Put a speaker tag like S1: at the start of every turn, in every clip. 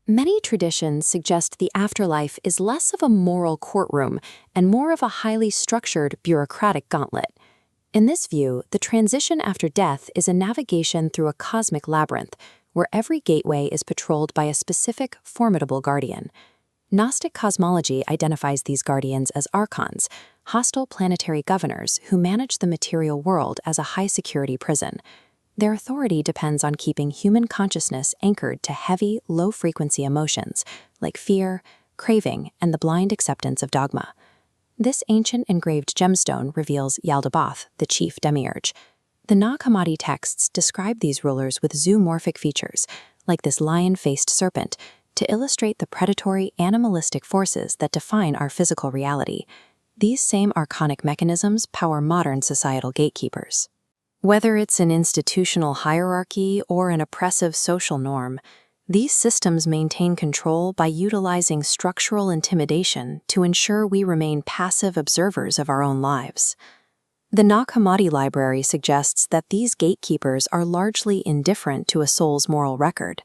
S1: Many traditions suggest the afterlife is less of a moral courtroom and more of a highly structured bureaucratic gauntlet. In this view, the transition after death is a navigation through a cosmic labyrinth, where every gateway is patrolled by a specific, formidable guardian. Gnostic cosmology identifies these guardians as archons, hostile planetary governors who manage the material world as a high-security prison. Their authority depends on keeping human consciousness anchored to heavy, low-frequency emotions like fear, craving, and the blind acceptance of dogma. This ancient engraved gemstone reveals Yaldabaoth, the chief demiurge. The Nag Hammadi texts describe these rulers with zoomorphic features, like this lion-faced serpent, to illustrate the predatory, animalistic forces that define our physical reality. These same archonic mechanisms power modern societal gatekeepers. Whether it's an institutional hierarchy or an oppressive social norm, these systems maintain control by utilizing structural intimidation to ensure we remain passive observers of our own lives. The Nag Hammadi library suggests that these gatekeepers are largely indifferent to a soul's moral record.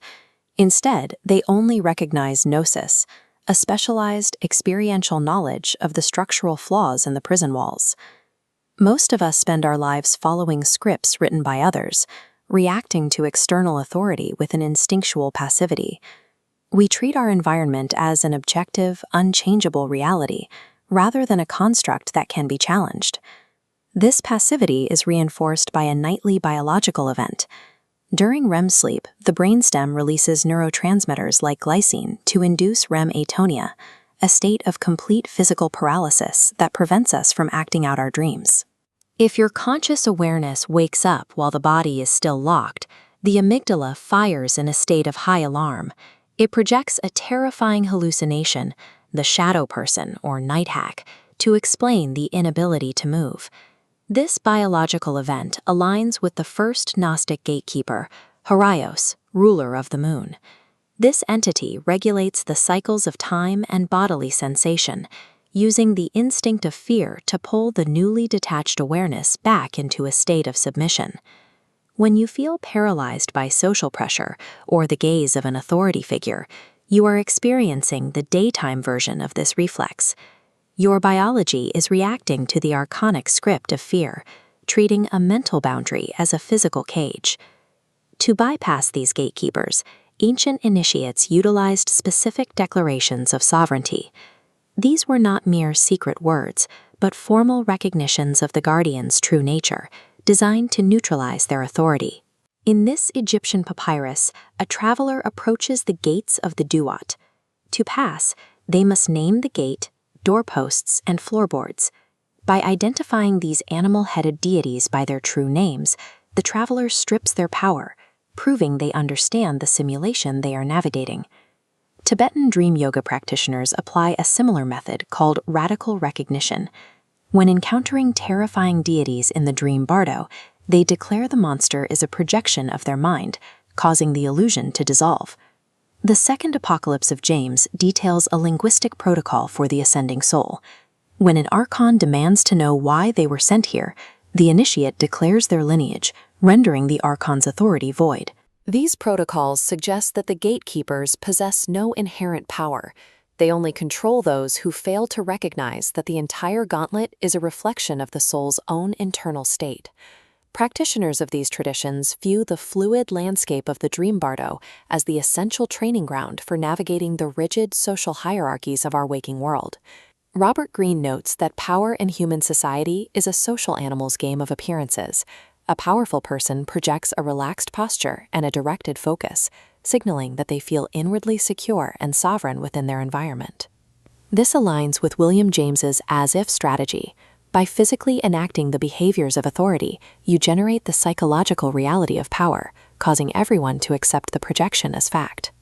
S1: Instead, they only recognize gnosis, a specialized, experiential knowledge of the structural flaws in the prison walls. Most of us spend our lives following scripts written by others, reacting to external authority with an instinctual passivity. We treat our environment as an objective, unchangeable reality, rather than a construct that can be challenged. This passivity is reinforced by a nightly biological event. During REM sleep, the brainstem releases neurotransmitters like glycine to induce REM atonia, a state of complete physical paralysis that prevents us from acting out our dreams. If your conscious awareness wakes up while the body is still locked, the amygdala fires in a state of high alarm. It projects a terrifying hallucination, the shadow person or night hack, to explain the inability to move. This biological event aligns with the first Gnostic gatekeeper, Horaios, ruler of the moon. This entity regulates the cycles of time and bodily sensation, using the instinct of fear to pull the newly detached awareness back into a state of submission. When you feel paralyzed by social pressure or the gaze of an authority figure, you are experiencing the daytime version of this reflex. Your biology is reacting to the archonic script of fear, treating a mental boundary as a physical cage. To bypass these gatekeepers, ancient initiates utilized specific declarations of sovereignty. These were not mere secret words, but formal recognitions of the guardian's true nature, designed to neutralize their authority. In this Egyptian papyrus, a traveler approaches the gates of the Duat. To pass, they must name the gate, doorposts, and floorboards. By identifying these animal-headed deities by their true names, the traveler strips their power, proving they understand the simulation they are navigating. Tibetan dream yoga practitioners apply a similar method called radical recognition. When encountering terrifying deities in the dream bardo, they declare the monster is a projection of their mind, causing the illusion to dissolve. The second Apocalypse of James details a linguistic protocol for the ascending soul. When an archon demands to know why they were sent here, the initiate declares their lineage, rendering the archon's authority void. These protocols suggest that the gatekeepers possess no inherent power. They only control those who fail to recognize that the entire gauntlet is a reflection of the soul's own internal state. Practitioners of these traditions view the fluid landscape of the dream bardo as the essential training ground for navigating the rigid social hierarchies of our waking world. Robert Greene notes that power in human society is a social animal's game of appearances. A powerful person projects a relaxed posture and a directed focus, signaling that they feel inwardly secure and sovereign within their environment. This aligns with William James's as-if strategy. By physically enacting the behaviors of authority, you generate the psychological reality of power, causing everyone to accept the projection as fact.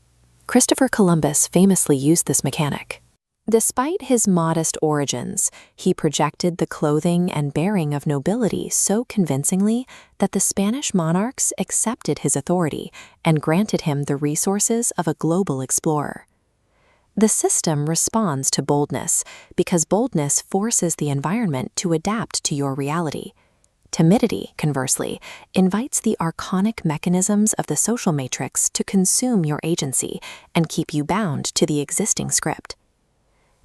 S1: Christopher Columbus famously used this mechanic. Despite his modest origins, he projected the clothing and bearing of nobility so convincingly that the Spanish monarchs accepted his authority and granted him the resources of a global explorer. The system responds to boldness because boldness forces the environment to adapt to your reality. Timidity, conversely, invites the archonic mechanisms of the social matrix to consume your agency and keep you bound to the existing script.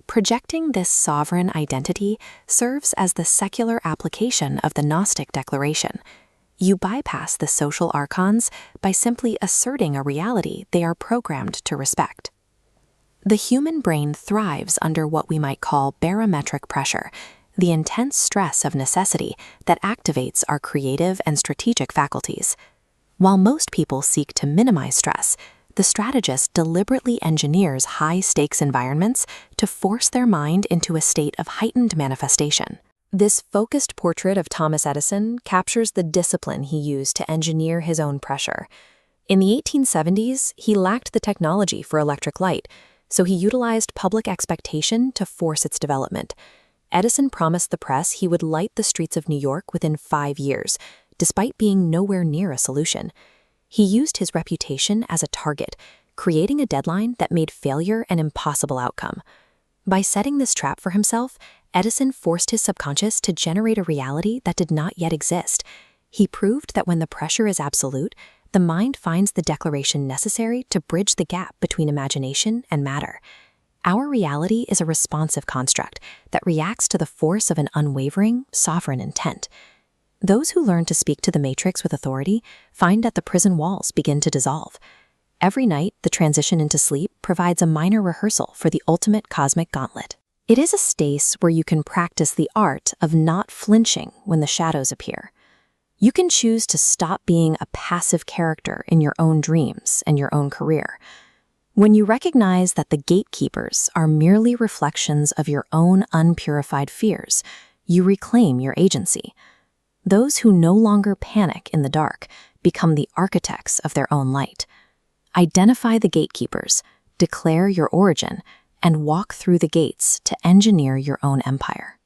S1: Projecting this sovereign identity serves as the secular application of the Gnostic declaration. You bypass the social archons by simply asserting a reality they are programmed to respect. The human brain thrives under what we might call barometric pressure, the intense stress of necessity that activates our creative and strategic faculties. While most people seek to minimize stress, the strategist deliberately engineers high-stakes environments to force their mind into a state of heightened manifestation. This focused portrait of Thomas Edison captures the discipline he used to engineer his own pressure. In the 1870s, he lacked the technology for electric light, so he utilized public expectation to force its development. Edison promised the press he would light the streets of New York within 5 years, despite being nowhere near a solution. He used his reputation as a target, creating a deadline that made failure an impossible outcome. By setting this trap for himself, Edison forced his subconscious to generate a reality that did not yet exist. He proved that when the pressure is absolute, the mind finds the declaration necessary to bridge the gap between imagination and matter. Our reality is a responsive construct that reacts to the force of an unwavering, sovereign intent. Those who learn to speak to the matrix with authority find that the prison walls begin to dissolve. Every night, the transition into sleep provides a minor rehearsal for the ultimate cosmic gauntlet. It is a space where you can practice the art of not flinching when the shadows appear. You can choose to stop being a passive character in your own dreams and your own career. When you recognize that the gatekeepers are merely reflections of your own unpurified fears, you reclaim your agency. Those who no longer panic in the dark become the architects of their own light. Identify the gatekeepers, declare your origin, and walk through the gates to engineer your own empire.